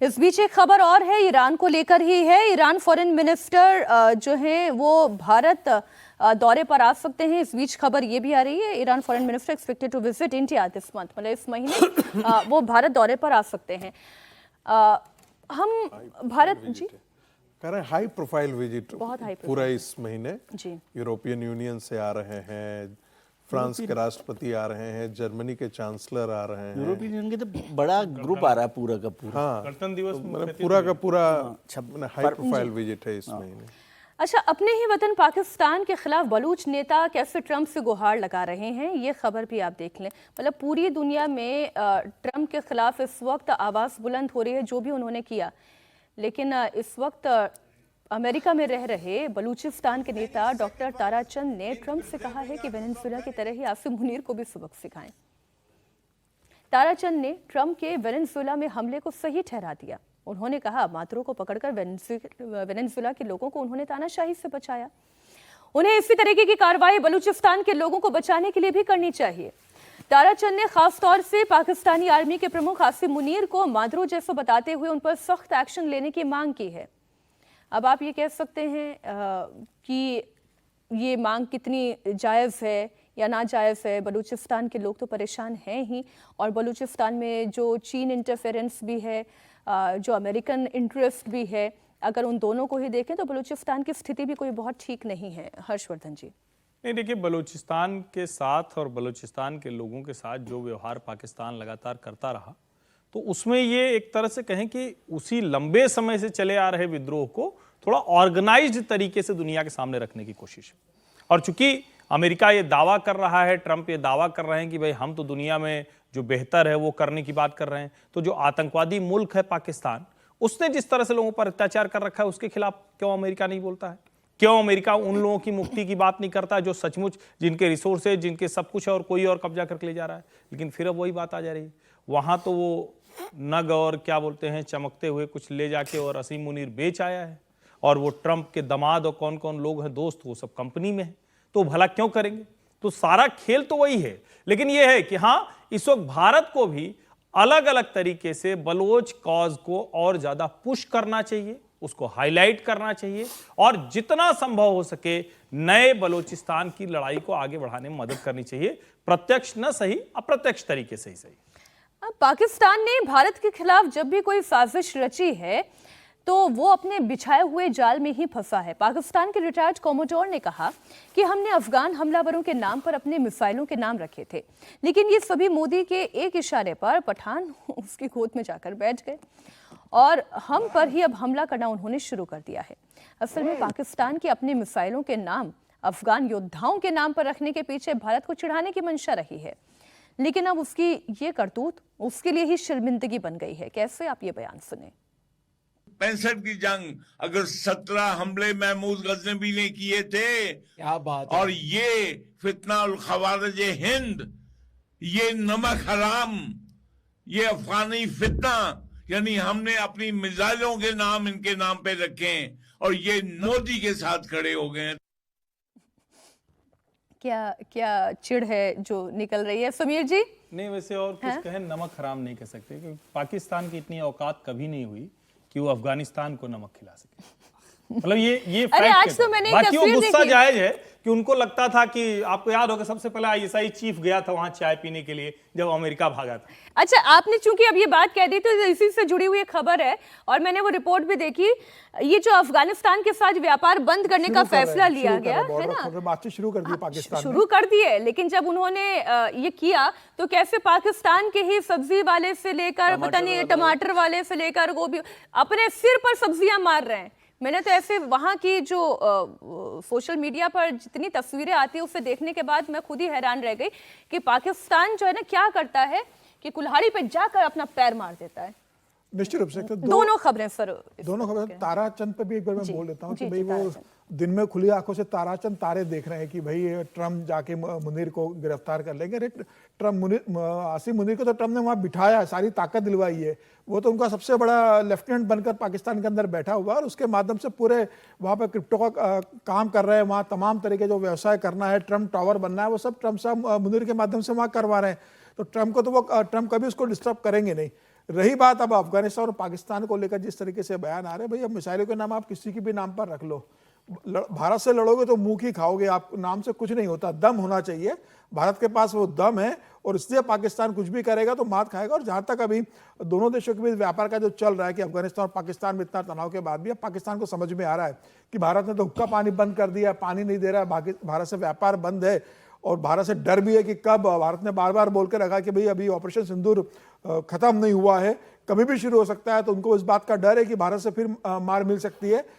इस बीच एक खबर और है, ईरान को लेकर ही है। ईरान फॉरेन मिनिस्टर जो हैं वो भारत दौरे पर आ सकते हैं। इस बीच खबर ये भी आ रही है, Iran foreign minister expected to visit India this month, मतलब इस महीने वो भारत दौरे पर आ सकते हैं। हम भारत जी कह रहे हैं हाई प्रोफाइल विजिट, बहुत हाई पूरा इस महीने जी। यूरोपियन यूनियन से आ रहे हैं, फ्रांस के राष्ट्रपति आ रहे हैं, जर्मनी के चांसलर आ रहे हैं। यूरोपियन यूनियन के तो बड़ा ग्रुप आ रहा है पूरा का पूरा। हाँ, गणतंत्र दिवस मतलब पूरा का पूरा हाई प्रोफाइल विजिट है इस महीने। अच्छा, अपने ही वतन पाकिस्तान के खिलाफ बलूच नेता कैसे ट्रंप से गुहार लगा रहे हैं, ये खबर भी आप देख लें। मतलब पूरी दुनिया में ट्रंप के खिलाफ इस वक्त आवाज़ बुलंद हो रही है, जो भी उन्होंने किया। लेकिन इस वक्त अमेरिका में रह रहे बलूचिस्तान के नेता डॉक्टर ताराचंद ने ट्रंप से कहा है कि वेनेजुएला की तरह ही आसिम मुनीर को भी सबक सिखाएं। ताराचंद ने ट्रंप के वेनेजुएला में हमले को सही ठहरा दिया। उन्होंने कहा, मात्रो को पकड़कर वेनेजुएला के लोगों को उन्होंने तानाशाही से बचाया। उन्हें इसी तरीके की कार्रवाई बलूचिस्तान के लोगों को बचाने के लिए भी करनी चाहिए। ताराचंद ने खास तौर से पाकिस्तानी आर्मी के प्रमुख आसिम मुनीर को मात्रो जैसा बताते हुए उन पर सख्त एक्शन लेने की मांग की है। अब आप ये कह सकते हैं कि ये मांग कितनी जायज़ है या नाजायज़ है। बलूचिस्तान के लोग तो परेशान हैं ही, और बलूचिस्तान में जो चीन इंटरफेरेंस भी है, जो अमेरिकन इंटरेस्ट भी है, अगर उन दोनों को ही देखें तो बलूचिस्तान की स्थिति भी कोई बहुत ठीक नहीं है। हर्षवर्धन जी। नहीं, देखिए, बलूचिस्तान के साथ और बलूचिस्तान के लोगों के साथ जो व्यवहार पाकिस्तान लगातार करता रहा, तो उसमें ये एक तरह से कहें कि उसी लंबे समय से चले आ रहे विद्रोह को थोड़ा ऑर्गेनाइज्ड तरीके से दुनिया के सामने रखने की कोशिश है। और चूंकि अमेरिका ये दावा कर रहा है, ट्रंप ये दावा कर रहे हैं कि भाई हम तो दुनिया में जो बेहतर है वो करने की बात कर रहे हैं, तो जो आतंकवादी मुल्क है पाकिस्तान, उसने जिस तरह से लोगों पर अत्याचार कर रखा है, उसके खिलाफ क्यों अमेरिका नहीं बोलता है? क्यों अमेरिका उन लोगों की मुक्ति की बात नहीं करता जो सचमुच जिनके रिसोर्सेज, जिनके सब कुछ है, और कोई और कब्जा करके ले जा रहा है? लेकिन फिर अब वही बात आ जा रही है, वहां तो वो नग और क्या बोलते हैं चमकते हुए कुछ ले जाके और आसिम मुनीर बेच आया है, और वो ट्रंप के दामाद और कौन कौन लोग हैं दोस्त, वो सब कंपनी में है, तो भला क्यों करेंगे? तो सारा खेल तो वही है। लेकिन ये है कि हाँ, इस वक्त भारत को भी अलग अलग तरीके से बलोच कॉज को और ज्यादा पुश करना चाहिए, उसको हाईलाइट करना चाहिए, और जितना संभव हो सके नए बलोचिस्तान की लड़ाई को आगे बढ़ाने में मदद करनी चाहिए, प्रत्यक्ष न सही अप्रत्यक्ष तरीके से ही सही। पाकिस्तान ने भारत के खिलाफ जब भी कोई साजिश रची है तो वो अपने बिछाए हुए जाल में ही फंसा है। पाकिस्तान के रिटायर्ड कॉमोडोर ने कहा कि हमने अफगान हमलावरों के नाम पर अपने मिसाइलों के नाम रखे थे, लेकिन ये सभी मोदी के एक इशारे पर पठान उसकी गोद में जाकर बैठ गए और हम पर ही अब हमला करना उन्होंने शुरू कर दिया है। असल में पाकिस्तान के अपने मिसाइलों के नाम अफगान योद्धाओं के नाम पर रखने के पीछे भारत को चिढ़ाने की मंशा रही है, लेकिन अब उसकी ये करतूत उसके लिए ही शर्मिंदगी बन गई है। कैसे, आप ये बयान सुने। 65 की जंग अगर 17 हमले महमूद गजनबी ने किए थे, क्या बात है। और ये फितना उल खवारिज हिंद, ये नमक हराम, ये अफगानी फितना, यानी हमने अपनी मिसाइलों के नाम इनके नाम पे रखे और ये मोदी के साथ खड़े हो गए। क्या क्या चिढ़ है जो निकल रही है, समीर जी? नहीं, वैसे और कुछ कहें, नमक हराम नहीं कह सकते, क्योंकि पाकिस्तान की इतनी औकात कभी नहीं हुई कि वो अफगानिस्तान को नमक खिला सके। मतलब ये अरे आज तो मैंने बाकी वो गुस्सा जायज है कि उनको लगता था कि, आपको याद होगा सबसे पहले आईएसआई चीफ गया था वहां चाय पीने के लिए जब अमेरिका भागा था। अच्छा, आपने चूंकि अब ये बात कह दी तो इसी से जुड़ी हुई खबर है, और मैंने वो रिपोर्ट भी देखी। ये जो अफगानिस्तान के साथ व्यापार बंद करने का फैसला लिया गया है ना, बातचीत शुरू कर दी पाकिस्तान, शुरू कर दी है, लेकिन जब उन्होंने ये किया तो कैसे पाकिस्तान के ही सब्जी वाले से लेकर पता नहीं टमाटर वाले से लेकर वो भी अपने सिर पर सब्जियां मार रहे हैं। मैंने तो ऐसे वहाँ की जो सोशल मीडिया पर जितनी तस्वीरें आती है उसे देखने के बाद मैं खुद ही हैरान रह गई कि पाकिस्तान जो है ना क्या करता है कि कुल्हाड़ी पे जाकर अपना पैर मार देता है। निश्चित रूप से दोनों खबरें सर, दोनों खबरें। ताराचंद पे भी एक बार मैं बोल देता हूँ कि भाई वो दिन में खुली आंखों से ताराचंद तारे देख रहे हैं कि भाई ट्रम्प जाके मुनीर को गिरफ्तार कर लेंगे। ट्रम्प आसिम मुनीर को तो ट्रम्प ने वहां बिठाया, सारी ताकत दिलवाई है, वो तो उनका सबसे बड़ा लेफ्टिनेंट बनकर पाकिस्तान के अंदर बैठा हुआ और उसके माध्यम से पूरे वहाँ पर क्रिप्टो का काम कर रहे हैं। वहाँ तमाम तरह के जो व्यवसाय करना है, ट्रम्प टावर बनना है, वो सब ट्रम्प साहब मुनीर के माध्यम से वहाँ करवा रहे हैं। तो ट्रम्प को तो वो ट्रम्प कभी उसको डिस्टर्ब करेंगे नहीं। रही बात अब अफगानिस्तान और पाकिस्तान को लेकर जिस तरीके से बयान आ रहे हैं, भाई अब मिसाइलों के नाम आप किसी के भी नाम पर रख लो, भारत से लड़ोगे तो मुंह की खाओगे, आप नाम से कुछ नहीं होता, दम होना चाहिए। भारत के पास वो दम है और इसलिए पाकिस्तान कुछ भी करेगा तो मात खाएगा। और जहां तक अभी दोनों देशों के बीच व्यापार का जो चल रहा है कि अफगानिस्तान और पाकिस्तान में इतना तनाव के बाद भी अब पाकिस्तान को समझ में आ रहा है कि भारत ने तो हुक्का पानी बंद कर दिया, पानी नहीं दे रहा है, भारत से व्यापार बंद है और भारत से डर भी है कि कब, भारत ने बार बार बोल के रखा कि भाई अभी ऑपरेशन सिंदूर खत्म नहीं हुआ है, कभी भी शुरू हो सकता है। तो उनको इस बात का डर है कि भारत से फिर मार मिल सकती है,